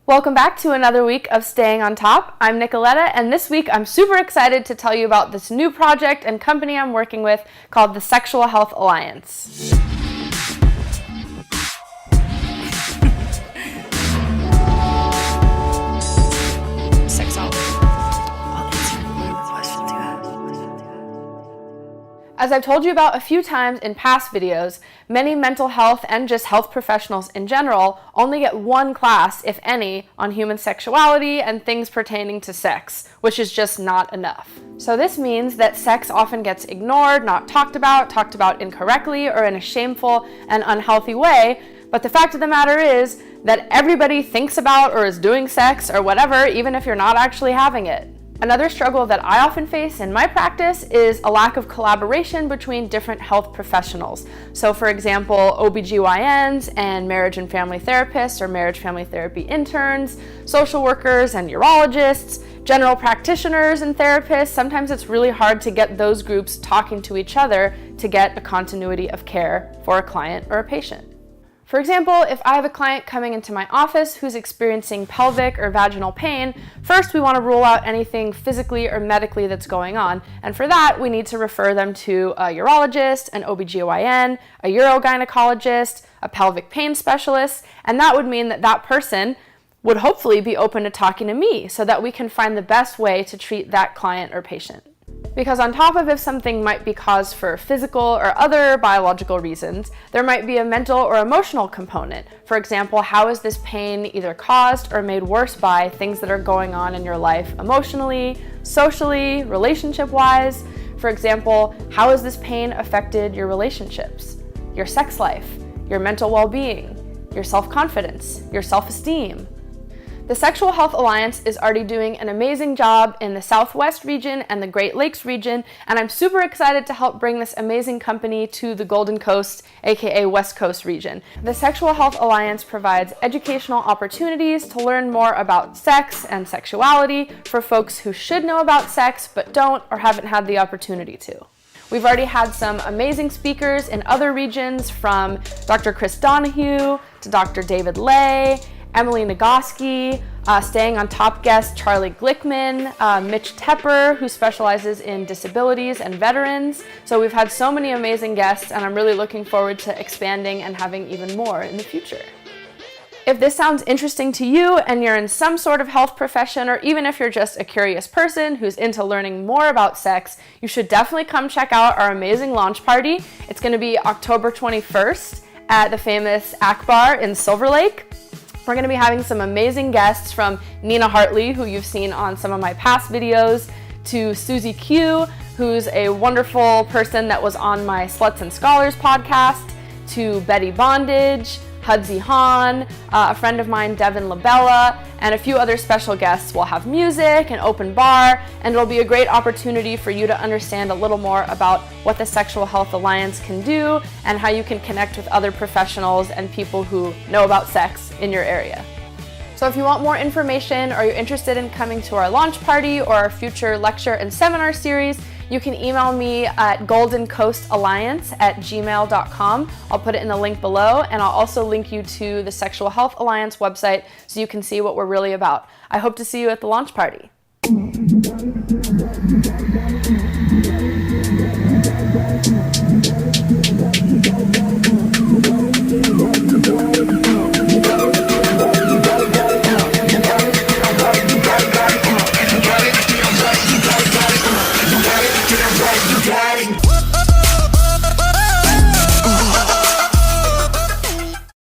Welcome back to another week of Staying on Top. I'm Nicoletta, and this week I'm super excited to tell you about this new project and company I'm working with called the Sexual Health Alliance. As I've told you about a few times in past videos, many mental health and just health professionals in general only get one class, if any, on human sexuality and things pertaining to sex, which is just not enough. So this means that sex often gets ignored, not talked about incorrectly or in a shameful and unhealthy way, but the fact of the matter is that everybody thinks about or is doing sex or whatever, even if you're not actually having it. Another struggle that I often face in my practice is a lack of collaboration between different health professionals. So for example, OBGYNs and marriage and family therapists or marriage family therapy interns, social workers and urologists, general practitioners and therapists. Sometimes it's really hard to get those groups talking to each other to get a continuity of care for a client or a patient. For example, if I have a client coming into my office who's experiencing pelvic or vaginal pain, first we want to rule out anything physically or medically that's going on. And for that, we need to refer them to a urologist, an OBGYN, a urogynecologist, a pelvic pain specialist. And that would mean that that person would hopefully be open to talking to me so that we can find the best way to treat that client or patient. Because on top of if something might be caused for physical or other biological reasons, there might be a mental or emotional component. For example, how is this pain either caused or made worse by things that are going on in your life emotionally, socially, relationship-wise? For example, how has this pain affected your relationships, your sex life, your mental well-being, your self-confidence, your self-esteem? The Sexual Health Alliance is already doing an amazing job in the Southwest region and the Great Lakes region, and I'm super excited to help bring this amazing company to the Golden Coast, aka West Coast region. The Sexual Health Alliance provides educational opportunities to learn more about sex and sexuality for folks who should know about sex but don't or haven't had the opportunity to. We've already had some amazing speakers in other regions, from Dr. Chris Donaghue to Dr. David Lay, Emily Nagoski, Staying on Top guest Charlie Glickman, Mitch Tepper, who specializes in disabilities and veterans. So we've had so many amazing guests, and I'm really looking forward to expanding and having even more in the future. If this sounds interesting to you and you're in some sort of health profession, or even if you're just a curious person who's into learning more about sex, you should definitely come check out our amazing launch party. It's going to be October 21st at the famous Akbar in Silver Lake. We're going to be having some amazing guests, from Nina Hartley, who you've seen on some of my past videos, to Susie Q, who's a wonderful person that was on my Sluts and Scholars podcast, to Betty Bondage, Hudzi Hahn, a friend of mine, Devin Labella, and a few other special guests. We'll have music, an open bar, and it'll be a great opportunity for you to understand a little more about what the Sexual Health Alliance can do and how you can connect with other professionals and people who know about sex in your area. So if you want more information or you're interested in coming to our launch party or our future lecture and seminar series, you can email me at goldencoastalliance@gmail.com. I'll put it in the link below, and I'll also link you to the Sexual Health Alliance website so you can see what we're really about. I hope to see you at the launch party.